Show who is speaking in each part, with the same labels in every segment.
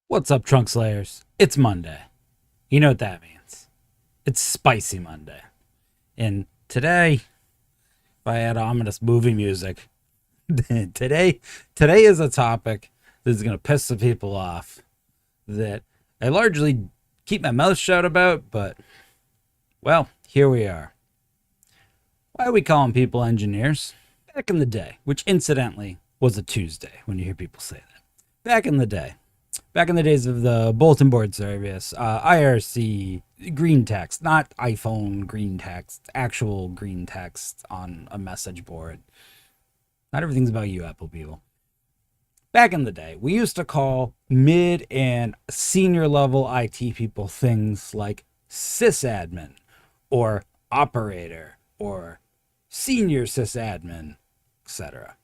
Speaker 1: What's up, Trunk Slayers? It's Monday. You know what that means. It's Spicy Monday. And today, if I had ominous movie music, today is a topic that is going to piss some people off that I largely keep my mouth shut about, but, well, here we are. Why are we calling people engineers? Back in the day, which incidentally was a Tuesday when you hear people say that. Back in the days of the bulletin board service, IRC green text, not iPhone green text, actual green text on a message board. Not everything's about you, Apple people. Back in the day, we used to call mid and senior level IT people things like sysadmin or operator or senior sysadmin, etc.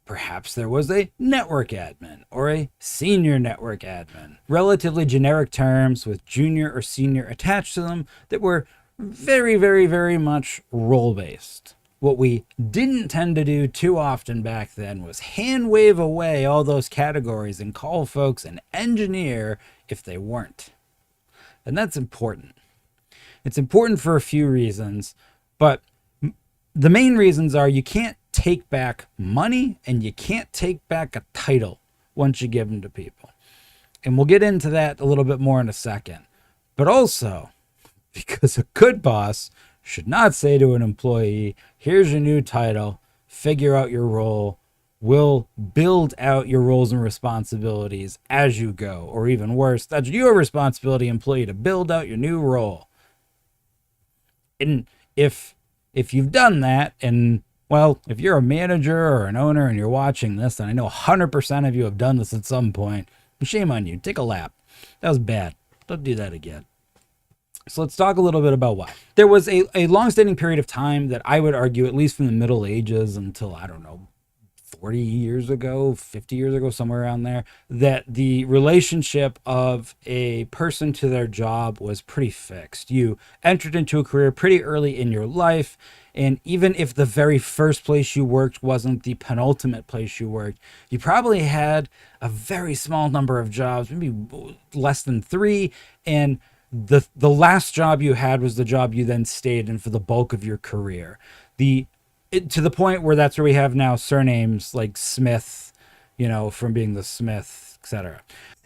Speaker 1: Perhaps there was a network admin or a senior network admin. Relatively generic terms with junior or senior attached to them that were very, very, very much role-based. What we didn't tend to do too often back then was hand wave away all those categories and call folks an engineer if they weren't. And that's important. It's important for a few reasons, but the main reasons are you can't take back money and you can't take back a title once you give them to people. And we'll get into that a little bit more in a second. But also, because a good boss should not say to an employee, here's your new title, figure out your role, we'll build out your roles and responsibilities as you go. Or even worse, that's your responsibility, employee, to build out your new role. And if you've done that, and well, if you're a manager or an owner and you're watching this, and I know 100% of you have done this at some point, shame on you. Take a lap. That was bad. Don't do that again. So let's talk a little bit about why. There was a long-standing period of time that I would argue, at least from the Middle Ages until, I don't know, 40 years ago, 50 years ago, somewhere around there, that the relationship of a person to their job was pretty fixed. You entered into a career pretty early in your life, and even if the very first place you worked wasn't the penultimate place you worked, you probably had a very small number of jobs, maybe less than 3, and the last job you had was the job you then stayed in for the bulk of your career. To the point where that's where we have now surnames like Smith, from being the Smith, etc.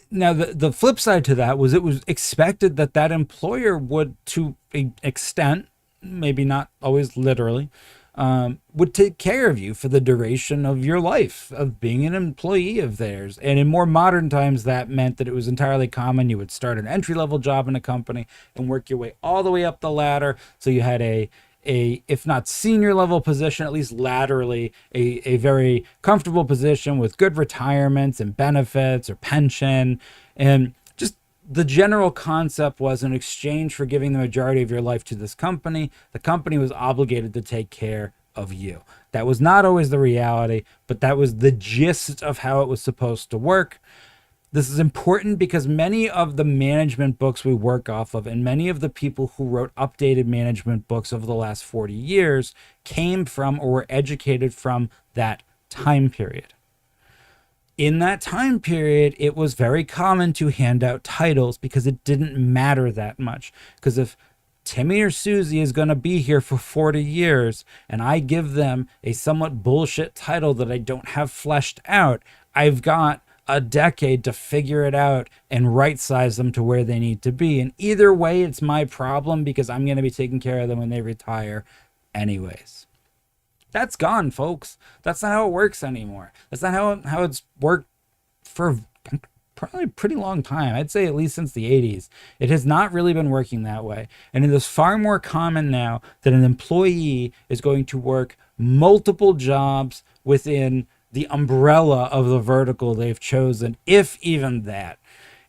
Speaker 1: Now, the flip side to that was it was expected that that employer would, to an extent, maybe not always literally, would take care of you for the duration of your life of being an employee of theirs. And in more modern times, that meant that it was entirely common. You would start an entry-level job in a company and work your way all the way up the ladder. So you had a if not senior level position, at least laterally, a very comfortable position with good retirements and benefits or pension. And just the general concept was, in exchange for giving the majority of your life to this company, the company was obligated to take care of you. That was not always the reality, but that was the gist of how it was supposed to work. This is important because many of the management books we work off of, and many of the people who wrote updated management books over the last 40 years came from or were educated from that time period. In that time period, it was very common to hand out titles because it didn't matter that much. Because if Timmy or Susie is going to be here for 40 years and I give them a somewhat bullshit title that I don't have fleshed out, I've got a decade to figure it out and right size them to where they need to be. And either way, it's my problem because I'm going to be taking care of them when they retire anyways. That's gone, folks. That's not how it works anymore. That's not how it's worked for probably a pretty long time. I'd say at least since the 80s. It has not really been working that way. And it is far more common now that an employee is going to work multiple jobs within the umbrella of the vertical they've chosen, if even that.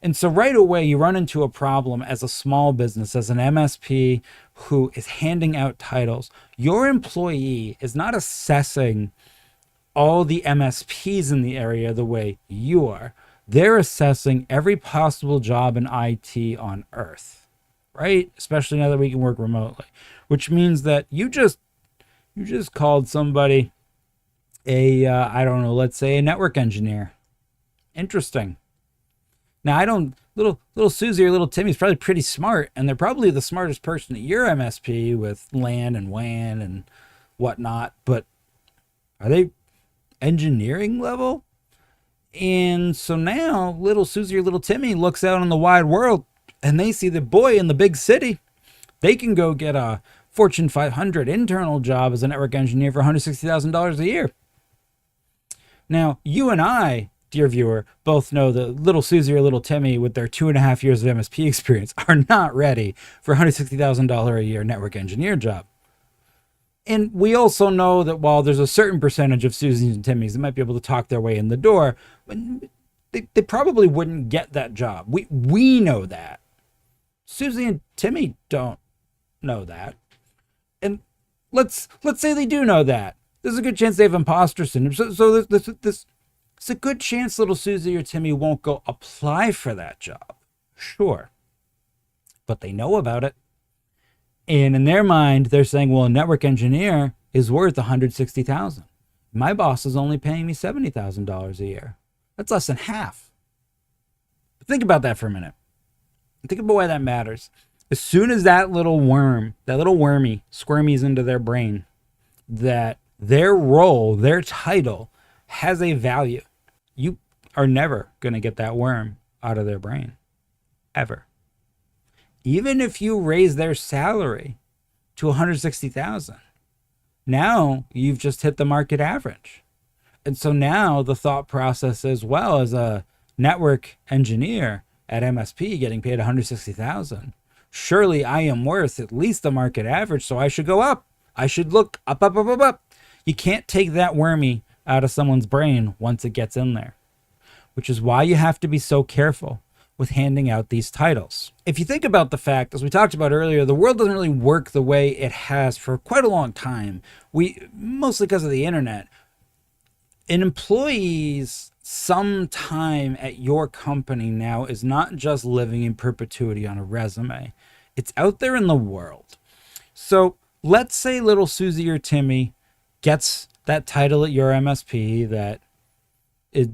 Speaker 1: And so right away, you run into a problem as a small business, as an MSP who is handing out titles. Your employee is not assessing all the MSPs in the area the way you are. They're assessing every possible job in IT on Earth, right? Especially now that we can work remotely, which means that you just called somebody I don't know, let's say a network engineer. Interesting. Now, I don't, little Susie or little Timmy's probably pretty smart, and they're probably the smartest person at your MSP with LAN and WAN and whatnot, but are they engineering level? And so now little Susie or little Timmy looks out on the wide world and they see the boy in the big city. They can go get a Fortune 500 internal job as a network engineer for $160,000 a year. Now, you and I, dear viewer, both know that little Susie or little Timmy with their 2.5 years of MSP experience are not ready for a $160,000 a year network engineer job. And we also know that while there's a certain percentage of Susies and Timmys that might be able to talk their way in the door, they probably wouldn't get that job. We know that. Susie and Timmy don't know that. And let's say they do know that. There's a good chance they have imposter syndrome. So there's a good chance little Susie or Timmy won't go apply for that job. Sure. But they know about it. And in their mind, they're saying, well, a network engineer is worth $160,000. My boss is only paying me $70,000 a year. That's less than half. But think about that for a minute. Think about why that matters. As soon as that little worm, that little wormy squirmies into their brain, that their role, their title has a value, you are never going to get that worm out of their brain. Ever. Even if you raise their salary to $160,000, now you've just hit the market average. And so now the thought process is, well, as a network engineer at MSP getting paid $160,000, surely I am worth at least the market average, so I should go up. I should look up, up, up, up, up. You can't take that wormy out of someone's brain once it gets in there, which is why you have to be so careful with handing out these titles. If you think about the fact, as we talked about earlier, the world doesn't really work the way it has for quite a long time. Mostly because of the internet. An employee's some time at your company now is not just living in perpetuity on a resume. It's out there in the world. So let's say little Susie or Timmy gets that title at your MSP that is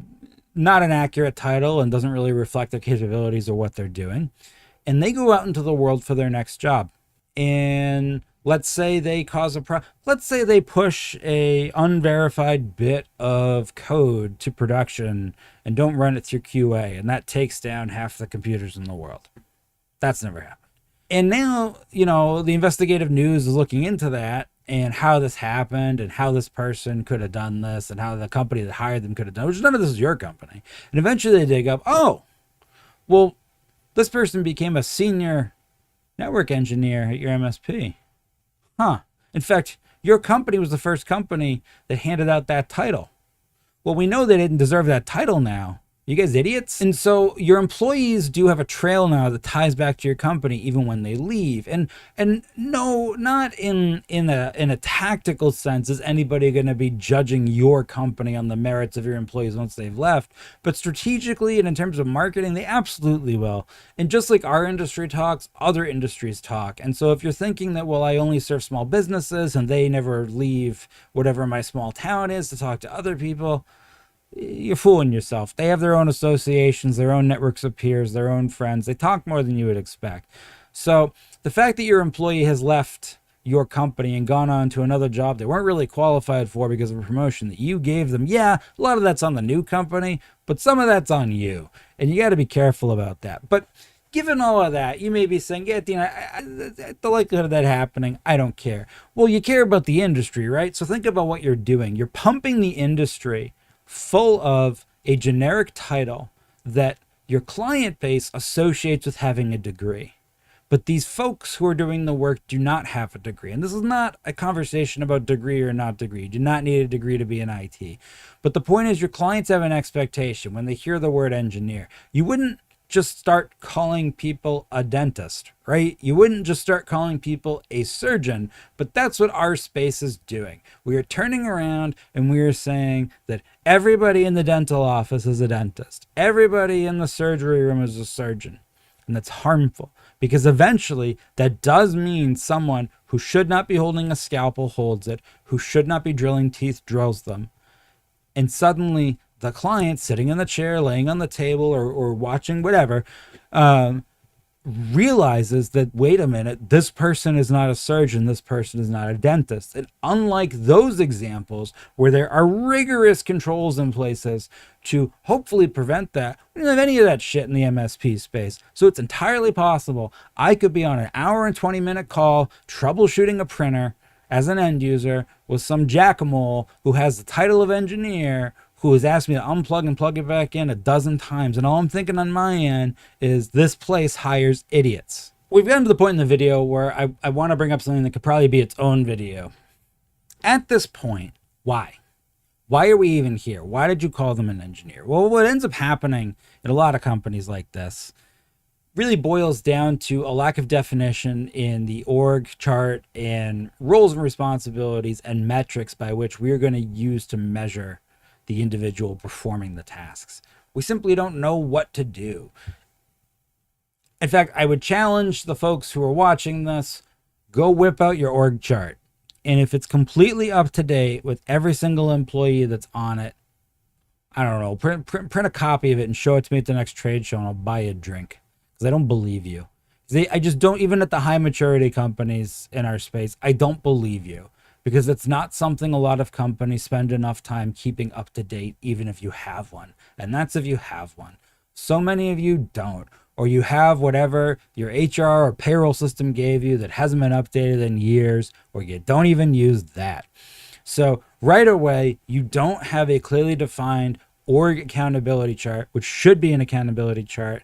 Speaker 1: not an accurate title and doesn't really reflect their capabilities or what they're doing. And they go out into the world for their next job. And let's say they cause let's say they push a unverified bit of code to production and don't run it through QA. And that takes down half the computers in the world. That's never happened. And now, the investigative news is looking into that and how this happened and how this person could have done this and how the company that hired them could have done it, which none of this is your company. And eventually they dig up, oh, well, this person became a senior network engineer at your MSP. Huh. In fact, your company was the first company that handed out that title. Well, we know they didn't deserve that title now. You guys idiots? And so your employees do have a trail now that ties back to your company even when they leave. And no, not in a tactical sense is anybody going to be judging your company on the merits of your employees once they've left. But strategically and in terms of marketing, they absolutely will. And just like our industry talks, other industries talk. And so if you're thinking that, well, I only serve small businesses and they never leave whatever my small town is to talk to other people, you're fooling yourself. They have their own associations, their own networks of peers, their own friends. They talk more than you would expect. So the fact that your employee has left your company and gone on to another job they weren't really qualified for because of a promotion that you gave them, yeah, a lot of that's on the new company, but some of that's on you. And you got to be careful about that. But given all of that, you may be saying, yeah, Dean, the likelihood of that happening, I don't care. Well, you care about the industry, right? So think about what you're doing. You're pumping the industry full of a generic title that your client base associates with having a degree. But these folks who are doing the work do not have a degree. And this is not a conversation about degree or not degree. You do not need a degree to be in IT. But the point is your clients have an expectation when they hear the word engineer. You wouldn't just start calling people a dentist, right? You wouldn't just start calling people a surgeon, but that's what our space is doing. We are turning around and we are saying that everybody in the dental office is a dentist. Everybody in the surgery room is a surgeon. And that's harmful because eventually that does mean someone who should not be holding a scalpel holds it, who should not be drilling teeth drills them. And suddenly the client sitting in the chair, laying on the table, or watching whatever, realizes that, wait a minute, this person is not a surgeon, this person is not a dentist. And unlike those examples where there are rigorous controls in places to hopefully prevent that, we don't have any of that shit in the MSP space. So it's entirely possible I could be on an hour and 20-minute call troubleshooting a printer as an end user with some jack-a-mole who has the title of engineer, who has asked me to unplug and plug it back in a dozen times. And all I'm thinking on my end is, this place hires idiots. We've gotten to the point in the video where I want to bring up something that could probably be its own video. At this point, why? Why are we even here? Why did you call them an engineer? Well, what ends up happening in a lot of companies like this really boils down to a lack of definition in the org chart and roles and responsibilities and metrics by which we're going to use to measure the individual performing the tasks. We simply don't know what to do. In fact, I would challenge the folks who are watching this, go whip out your org chart. And if it's completely up to date with every single employee that's on it, I don't know, print a copy of it and show it to me at the next trade show, and I'll buy you a drink. Because I don't believe you. I just don't, even at the high maturity companies in our space, I don't believe you. Because it's not something a lot of companies spend enough time keeping up to date, even if you have one. And that's if you have one. So many of you don't. Or you have whatever your HR or payroll system gave you that hasn't been updated in years, or you don't even use that. So right away, you don't have a clearly defined org accountability chart, which should be an accountability chart.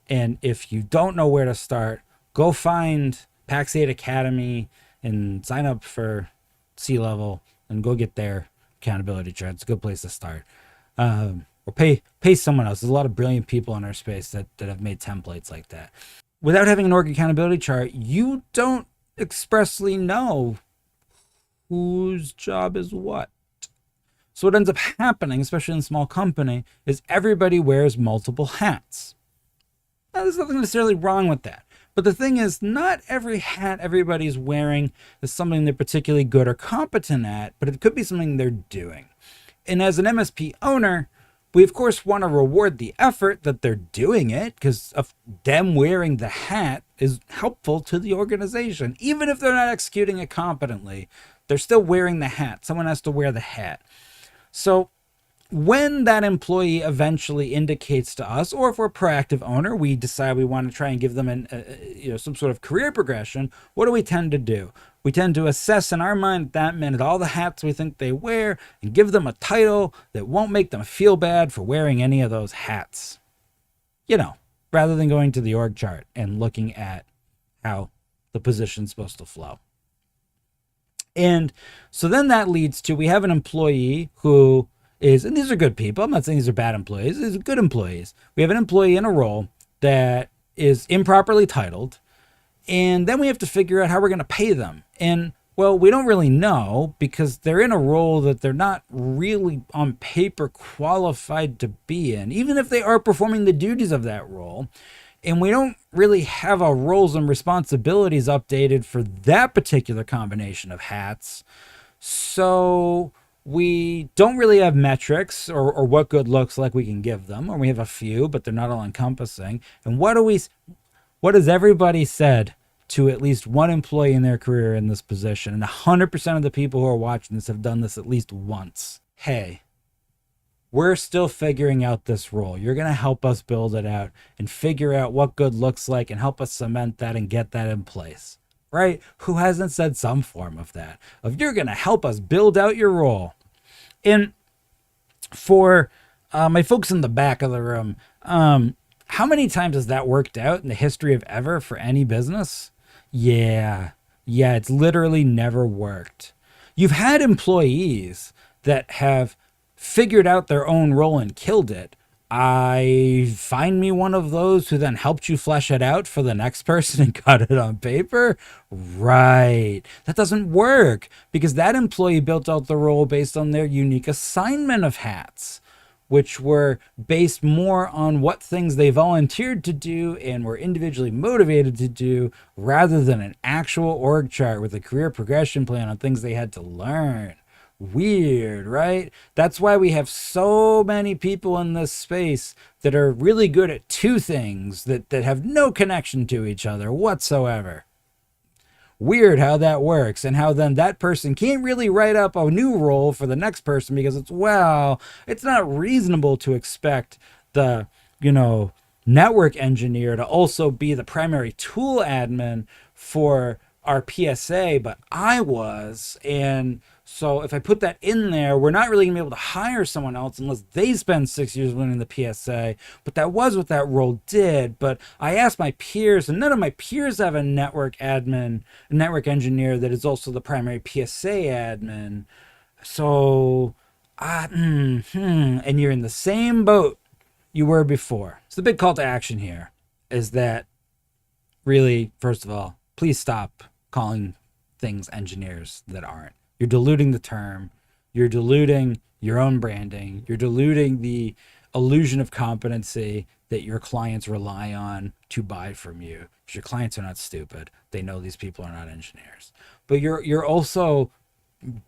Speaker 1: And if you don't know where to start, go find 𝒕𝒐𝒑 Academy and sign up for C-level and go get their accountability chart. It's a good place to start. Or pay someone else. There's a lot of brilliant people in our space that have made templates like that. Without having an org accountability chart, you don't expressly know whose job is what. So what ends up happening, especially in a small company, is everybody wears multiple hats. Now, there's nothing necessarily wrong with that. But the thing is, not every hat everybody's wearing is something they're particularly good or competent at, but it could be something they're doing. And as an MSP owner, we of course want to reward the effort that they're doing it, because of them wearing the hat is helpful to the organization. Even if they're not executing it competently, they're still wearing the hat. Someone has to wear the hat. So when that employee eventually indicates to us, or if we're a proactive owner, we decide we want to try and give them some sort of career progression, what do we tend to do? We tend to assess in our mind at that minute all the hats we think they wear and give them a title that won't make them feel bad for wearing any of those hats. Rather than going to the org chart and looking at how the position's supposed to flow. And so then that leads to, we have an employee who is, and these are good people, I'm not saying these are bad employees, these are good employees. We have an employee in a role that is improperly titled, and then we have to figure out how we're going to pay them. And well, we don't really know, because they're in a role that they're not really on paper qualified to be in, even if they are performing the duties of that role. And we don't really have our roles and responsibilities updated for that particular combination of hats. So we don't really have metrics or what good looks like we can give them, or we have a few, but they're not all encompassing. And what has everybody said to at least one employee in their career in this position? And 100% of the people who are watching this have done this at least once. Hey, we're still figuring out this role. You're going to help us build it out and figure out what good looks like and help us cement that and get that in place. Right? Who hasn't said some form of that? Of, you're going to help us build out your role. And for my folks in the back of the room, how many times has that worked out in the history of ever for any business? Yeah, it's literally never worked. You've had employees that have figured out their own role and killed it. Find me one of those who then helped you flesh it out for the next person and got it on paper. Right. That doesn't work, because that employee built out the role based on their unique assignment of hats, which were based more on what things they volunteered to do and were individually motivated to do, rather than an actual org chart with a career progression plan on things they had to learn. Weird, right? That's why we have so many people in this space that are really good at two things that have no connection to each other whatsoever. Weird how that works, and how then that person can't really write up a new role for the next person because it's not reasonable to expect the, network engineer to also be the primary tool admin for our PSA, but I was. And so if I put that in there, we're not really gonna be able to hire someone else unless they spend 6 years learning the PSA. But that was what that role did. But I asked my peers, and none of my peers have a network engineer that is also the primary PSA admin. So, and you're in the same boat you were before. So the big call to action here is that really, first of all, please stop calling things engineers that aren't. You're diluting the term. You're diluting your own branding. You're diluting the illusion of competency that your clients rely on to buy from you. Because your clients are not stupid. They know these people are not engineers. But you're also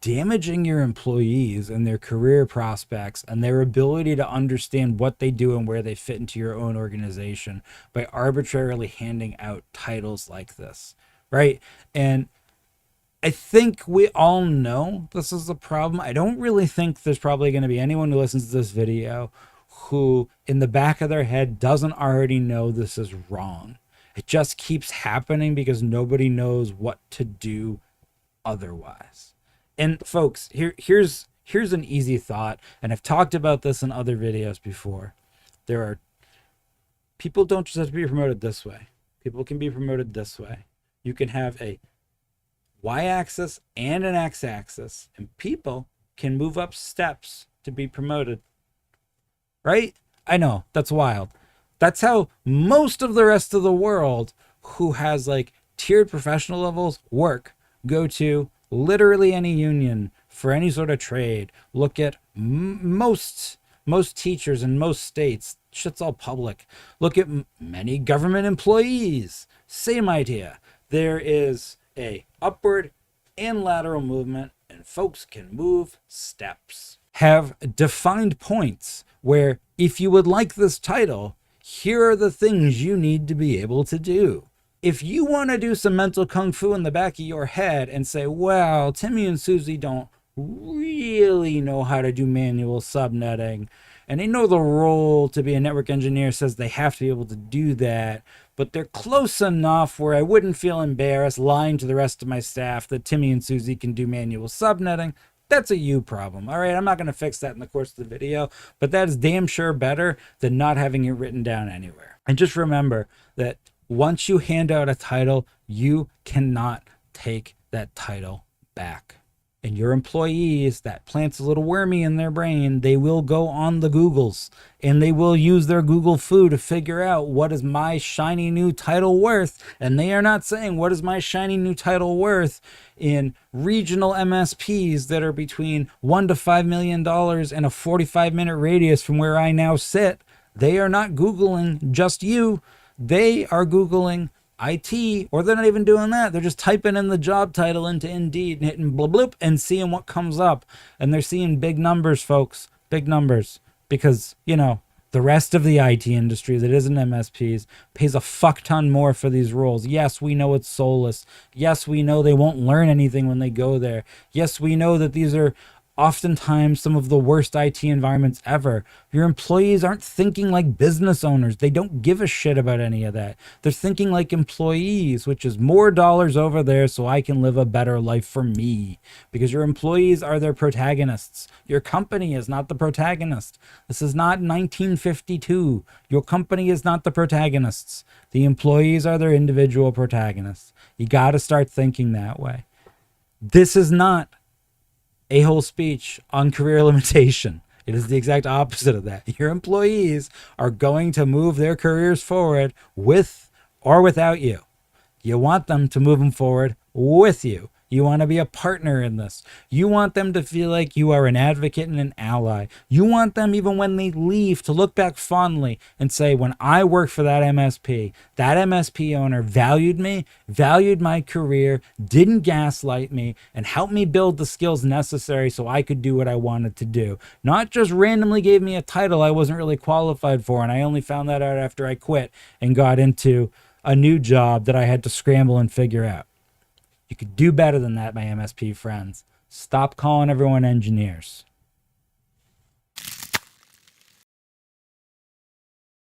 Speaker 1: damaging your employees and their career prospects and their ability to understand what they do and where they fit into your own organization by arbitrarily handing out titles like this, right? And I think we all know this is a problem. I don't really think there's probably going to be anyone who listens to this video who in the back of their head doesn't already know this is wrong. It just keeps happening because nobody knows what to do otherwise. And folks, here's an easy thought, and I've talked about this in other videos before. People don't just have to be promoted this way. People can be promoted this way. You can have a y-axis and an x-axis, and people can move up steps to be promoted. Right? I know, that's wild. That's how most of the rest of the world who has like tiered professional levels go to literally any union for any sort of trade. Look at most teachers in most states. Shit's all public. Look at many government employees. Same idea. There is a upward and lateral movement, and folks can move steps. Have defined points where if you would like this title, here are the things you need to be able to do. If you want to do some mental kung fu in the back of your head and say, well, Timmy and Susie don't really know how to do manual subnetting, and they know the role to be a network engineer says they have to be able to do that, but they're close enough where I wouldn't feel embarrassed lying to the rest of my staff that Timmy and Susie can do manual subnetting. That's a you problem. All right, I'm not going to fix that in the course of the video, but that is damn sure better than not having it written down anywhere. And just remember that once you hand out a title, you cannot take that title back. And your employees, that plants a little wormy in their brain, they will go on the Googles and they will use their Google foo to figure out what is my shiny new title worth. And they are not saying what is my shiny new title worth in regional MSPs that are between $1 to $5 million and a 45-minute radius from where I now sit. They are not Googling just you. They are Googling IT, or they're not even doing that. They're just typing in the job title into Indeed and hitting bloop bloop and seeing what comes up. And they're seeing big numbers, folks, big numbers, because, the rest of the IT industry that isn't MSPs pays a fuck ton more for these roles. Yes, we know it's soulless. Yes, we know they won't learn anything when they go there. Yes, we know that these are oftentimes some of the worst IT environments ever. Your employees aren't thinking like business owners. They don't give a shit about any of that. They're thinking like employees, which is more dollars over there so I can live a better life for me. Because your employees are their protagonists. Your company is not the protagonist. This is not 1952. Your company is not the protagonists. The employees are their individual protagonists. You got to start thinking that way. This is not a whole speech on career limitation. It is the exact opposite of that. Your employees are going to move their careers forward with or without you. You want them to move them forward with you. You want to be a partner in this. You want them to feel like you are an advocate and an ally. You want them, even when they leave, to look back fondly and say, when I worked for that MSP owner valued me, valued my career, didn't gaslight me, and helped me build the skills necessary so I could do what I wanted to do. Not just randomly gave me a title I wasn't really qualified for, and I only found that out after I quit and got into a new job that I had to scramble and figure out. You could do better than that, my MSP friends. Stop calling everyone engineers.